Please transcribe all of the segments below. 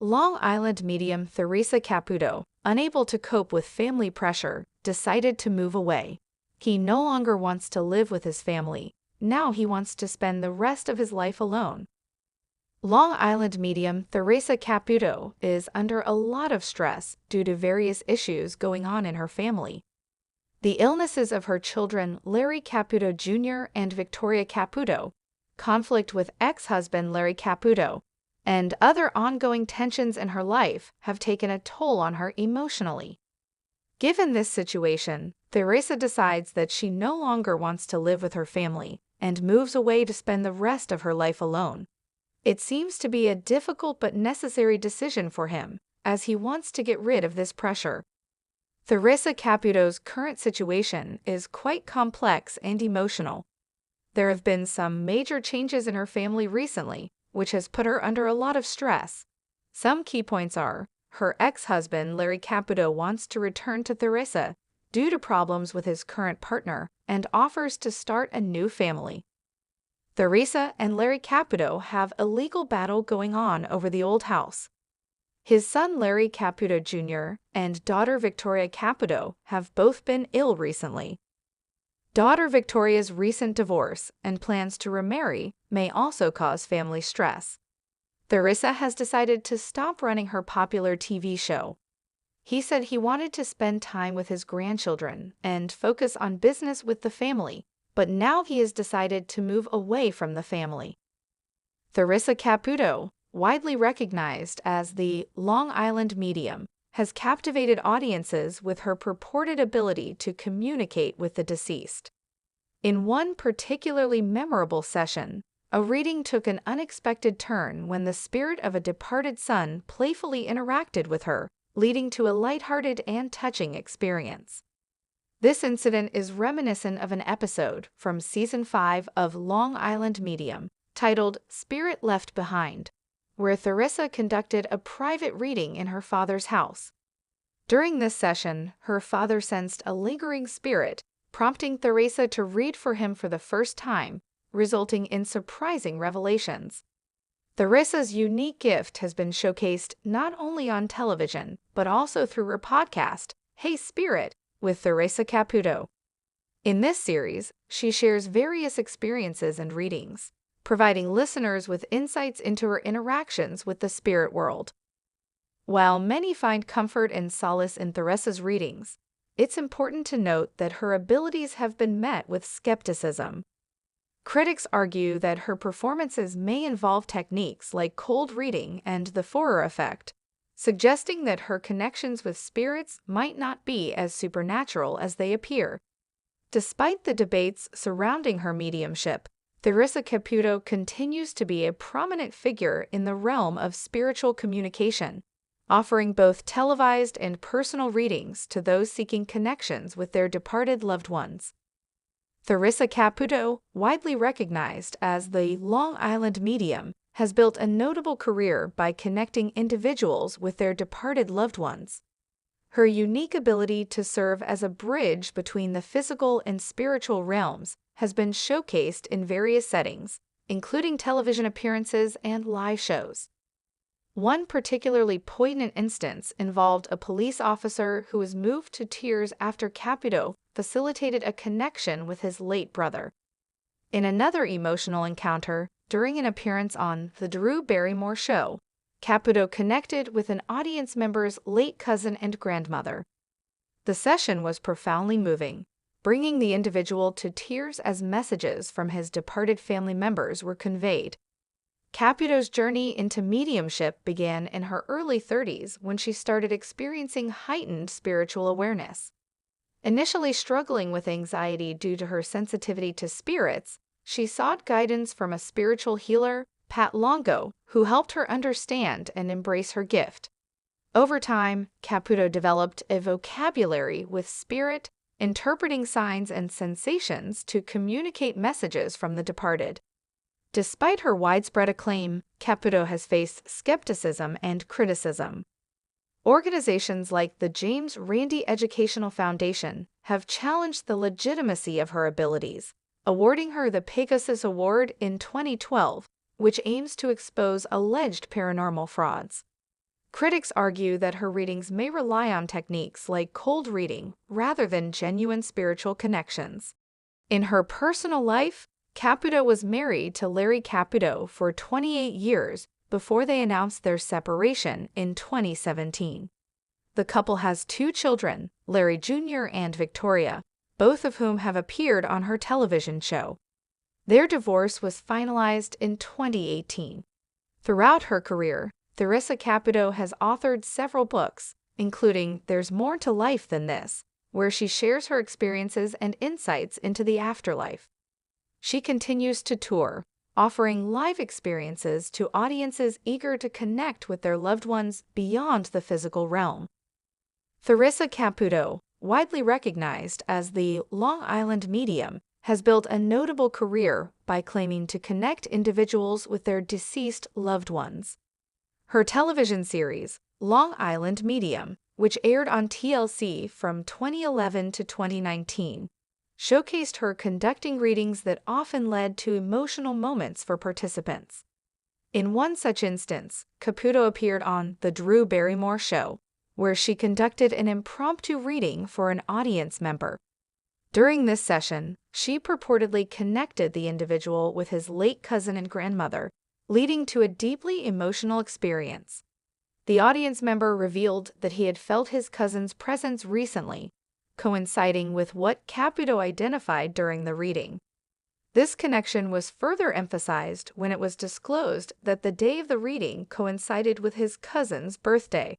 Long Island medium Theresa Caputo, unable to cope with family pressure, decided to move away. He no longer wants to live with his family. Now he wants to spend the rest of his life alone. Long Island medium Theresa Caputo is under a lot of stress due to various issues going on in her family. The illnesses of her children Larry Caputo Jr. and Victoria Caputo, conflict with ex-husband Larry Caputo, and other ongoing tensions in her life have taken a toll on her emotionally. Given this situation, Theresa decides that she no longer wants to live with her family and moves away to spend the rest of her life alone. It seems to be a difficult but necessary decision for him, as he wants to get rid of this pressure. Theresa Caputo's current situation is quite complex and emotional. There have been some major changes in her family recently, which has put her under a lot of stress. Some key points are, her ex-husband Larry Caputo wants to return to Theresa due to problems with his current partner and offers to start a new family. Theresa and Larry Caputo have a legal battle going on over the old house. His son Larry Caputo Jr. and daughter Victoria Caputo have both been ill recently. Daughter Victoria's recent divorce and plans to remarry may also cause family stress. Theresa has decided to stop running her popular TV show. He said he wanted to spend time with his grandchildren and focus on business with the family, but now he has decided to move away from the family. Theresa Caputo, widely recognized as the Long Island medium, has captivated audiences with her purported ability to communicate with the deceased. In one particularly memorable session, a reading took an unexpected turn when the spirit of a departed son playfully interacted with her, leading to a lighthearted and touching experience. This incident is reminiscent of an episode from Season 5 of Long Island Medium, titled Spirit Left Behind, where Theresa conducted a private reading in her father's house. During this session, her father sensed a lingering spirit, prompting Theresa to read for him for the first time, resulting in surprising revelations. Theresa's unique gift has been showcased not only on television, but also through her podcast, Hey Spirit, with Theresa Caputo. In this series, she shares various experiences and readings, providing listeners with insights into her interactions with the spirit world. While many find comfort and solace in Theresa's readings, it's important to note that her abilities have been met with skepticism. Critics argue that her performances may involve techniques like cold reading and the Forer effect, suggesting that her connections with spirits might not be as supernatural as they appear. Despite the debates surrounding her mediumship, Theresa Caputo continues to be a prominent figure in the realm of spiritual communication, offering both televised and personal readings to those seeking connections with their departed loved ones. Theresa Caputo, widely recognized as the Long Island medium, has built a notable career by connecting individuals with their departed loved ones. Her unique ability to serve as a bridge between the physical and spiritual realms has been showcased in various settings, including television appearances and live shows. One particularly poignant instance involved a police officer who was moved to tears after Caputo facilitated a connection with his late brother. In another emotional encounter, during an appearance on The Drew Barrymore Show, Caputo connected with an audience member's late cousin and grandmother. The session was profoundly moving, bringing the individual to tears as messages from his departed family members were conveyed. Caputo's journey into mediumship began in her early 30s when she started experiencing heightened spiritual awareness. Initially struggling with anxiety due to her sensitivity to spirits, she sought guidance from a spiritual healer, Pat Longo, who helped her understand and embrace her gift. Over time, Caputo developed a vocabulary with spirit, interpreting signs and sensations to communicate messages from the departed. Despite her widespread acclaim, Caputo has faced skepticism and criticism. Organizations like the James Randi Educational Foundation have challenged the legitimacy of her abilities, awarding her the Pegasus Award in 2012, which aims to expose alleged paranormal frauds. Critics argue that her readings may rely on techniques like cold reading rather than genuine spiritual connections. In her personal life, Caputo was married to Larry Caputo for 28 years before they announced their separation in 2017. The couple has 2 children, Larry Jr. and Victoria, both of whom have appeared on her television show. Their divorce was finalized in 2018. Throughout her career, Theresa Caputo has authored several books, including There's More to Life Than This, where she shares her experiences and insights into the afterlife. She continues to tour, offering live experiences to audiences eager to connect with their loved ones beyond the physical realm. Theresa Caputo, widely recognized as the Long Island medium, has built a notable career by claiming to connect individuals with their deceased loved ones. Her television series, Long Island Medium, which aired on TLC from 2011 to 2019, showcased her conducting readings that often led to emotional moments for participants. In one such instance, Caputo appeared on The Drew Barrymore Show, where she conducted an impromptu reading for an audience member. During this session, she purportedly connected the individual with his late cousin and grandmother, leading to a deeply emotional experience. The audience member revealed that he had felt his cousin's presence recently, coinciding with what Caputo identified during the reading. This connection was further emphasized when it was disclosed that the day of the reading coincided with his cousin's birthday.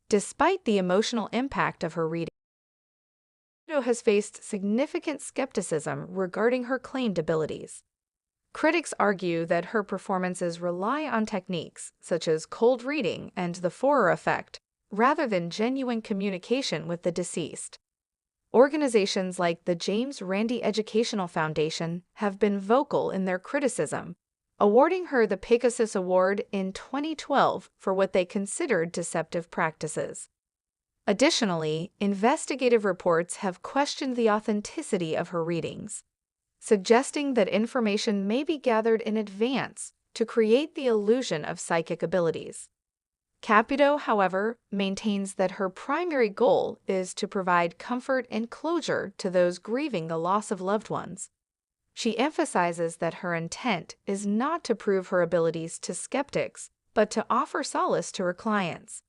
Despite the emotional impact of her reading, Caputo has faced significant skepticism regarding her claimed abilities. Critics argue that her performances rely on techniques such as cold reading and the Forer effect, rather than genuine communication with the deceased. Organizations like the James Randi Educational Foundation have been vocal in their criticism, awarding her the Pegasus Award in 2012 for what they considered deceptive practices. Additionally, investigative reports have questioned the authenticity of her readings, suggesting that information may be gathered in advance to create the illusion of psychic abilities. Caputo, however, maintains that her primary goal is to provide comfort and closure to those grieving the loss of loved ones. She emphasizes that her intent is not to prove her abilities to skeptics, but to offer solace to her clients.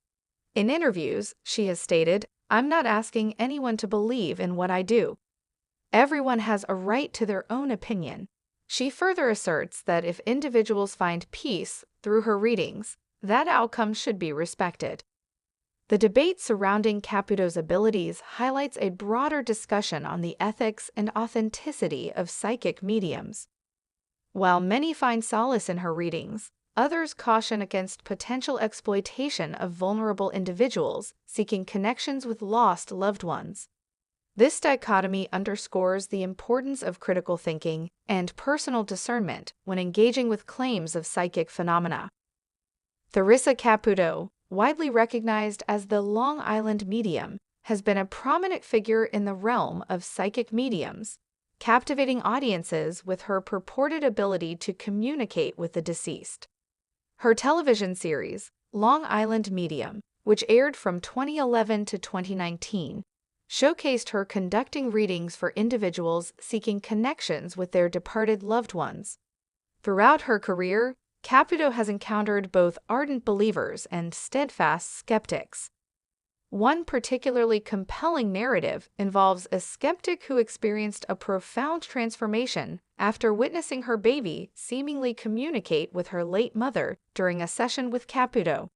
In interviews, she has stated, "I'm not asking anyone to believe in what I do. Everyone has a right to their own opinion." She further asserts that if individuals find peace through her readings, that outcome should be respected. The debate surrounding Caputo's abilities highlights a broader discussion on the ethics and authenticity of psychic mediums. While many find solace in her readings, others caution against potential exploitation of vulnerable individuals seeking connections with lost loved ones. This dichotomy underscores the importance of critical thinking and personal discernment when engaging with claims of psychic phenomena. Theresa Caputo, widely recognized as the Long Island medium, has been a prominent figure in the realm of psychic mediums, captivating audiences with her purported ability to communicate with the deceased. Her television series, Long Island Medium, which aired from 2011 to 2019, showcased her conducting readings for individuals seeking connections with their departed loved ones. Throughout her career, Caputo has encountered both ardent believers and steadfast skeptics. One particularly compelling narrative involves a skeptic who experienced a profound transformation after witnessing her baby seemingly communicate with her late mother during a session with Caputo.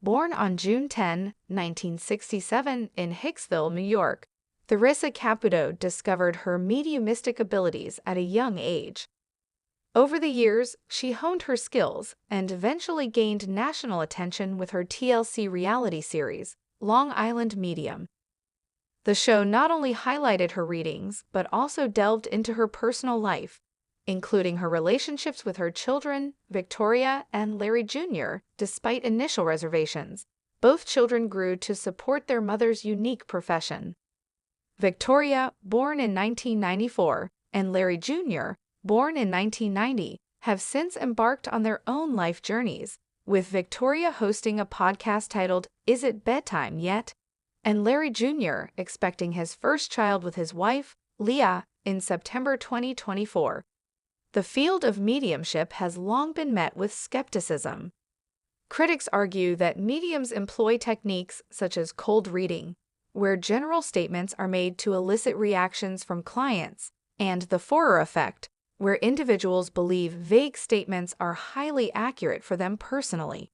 Born on June 10, 1967 in Hicksville, New York, Theresa Caputo discovered her mediumistic abilities at a young age. Over the years, she honed her skills and eventually gained national attention with her TLC reality series, Long Island Medium. The show not only highlighted her readings, but also delved into her personal life, including her relationships with her children, Victoria and Larry Jr. Despite initial reservations, both children grew to support their mother's unique profession. Victoria, born in 1994, and Larry Jr., born in 1990, have since embarked on their own life journeys, with Victoria hosting a podcast titled Is It Bedtime Yet? And Larry Jr. expecting his first child with his wife, Leah, in September 2024. The field of mediumship has long been met with skepticism. Critics argue that mediums employ techniques such as cold reading, where general statements are made to elicit reactions from clients, and the Forer effect, where individuals believe vague statements are highly accurate for them personally.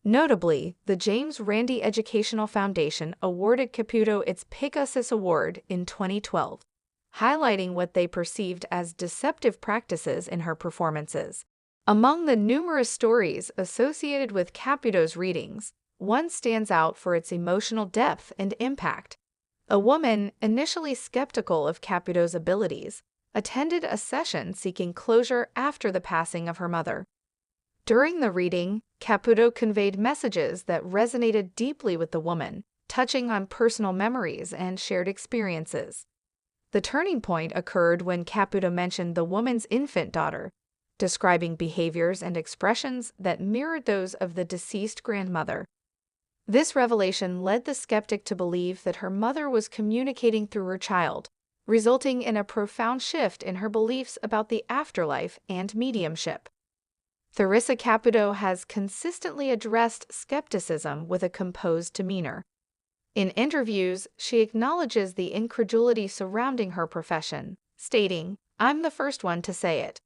Notably, the James Randi Educational Foundation awarded Caputo its Pegasus Award in 2012, highlighting what they perceived as deceptive practices in her performances. Among the numerous stories associated with Caputo's readings, one stands out for its emotional depth and impact. A woman, initially skeptical of Caputo's abilities, attended a session seeking closure after the passing of her mother. During the reading, Caputo conveyed messages that resonated deeply with the woman, touching on personal memories and shared experiences. The turning point occurred when Caputo mentioned the woman's infant daughter, describing behaviors and expressions that mirrored those of the deceased grandmother. This revelation led the skeptic to believe that her mother was communicating through her child, resulting in a profound shift in her beliefs about the afterlife and mediumship. Theresa Caputo has consistently addressed skepticism with a composed demeanor. In interviews, she acknowledges the incredulity surrounding her profession, stating, "I'm the first one to say it.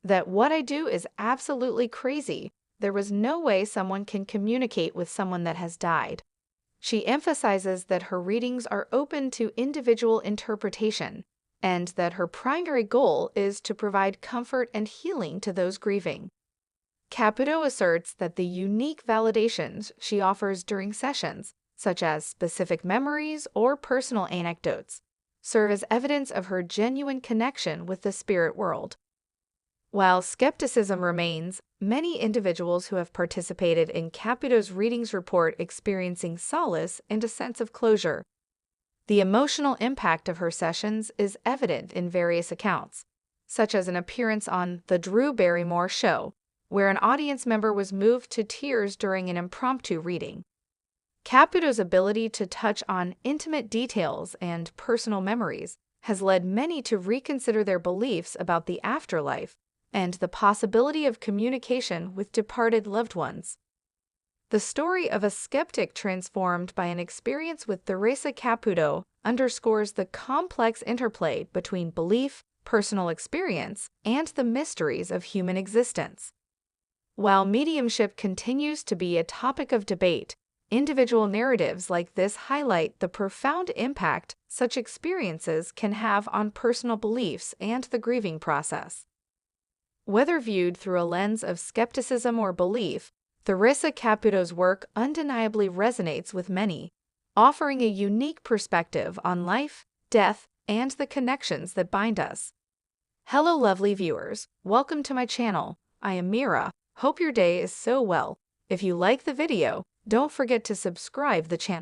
That what I do is absolutely crazy. There was no way someone can communicate with someone that has died." She emphasizes that her readings are open to individual interpretation, and that her primary goal is to provide comfort and healing to those grieving. Caputo asserts that the unique validations she offers during sessions, such as specific memories or personal anecdotes, serve as evidence of her genuine connection with the spirit world. While skepticism remains, many individuals who have participated in Caputo's readings report experiencing solace and a sense of closure. The emotional impact of her sessions is evident in various accounts, such as an appearance on The Drew Barrymore Show, where an audience member was moved to tears during an impromptu reading. Caputo's ability to touch on intimate details and personal memories has led many to reconsider their beliefs about the afterlife and the possibility of communication with departed loved ones. The story of a skeptic transformed by an experience with Theresa Caputo underscores the complex interplay between belief, personal experience, and the mysteries of human existence. While mediumship continues to be a topic of debate, individual narratives like this highlight the profound impact such experiences can have on personal beliefs and the grieving process. Whether viewed through a lens of skepticism or belief, Theresa Caputo's work undeniably resonates with many, offering a unique perspective on life, death, and the connections that bind us. Hello, lovely viewers. Welcome to my channel. I am Mira. Hope your day is so well. If you like the video, don't forget to subscribe the channel.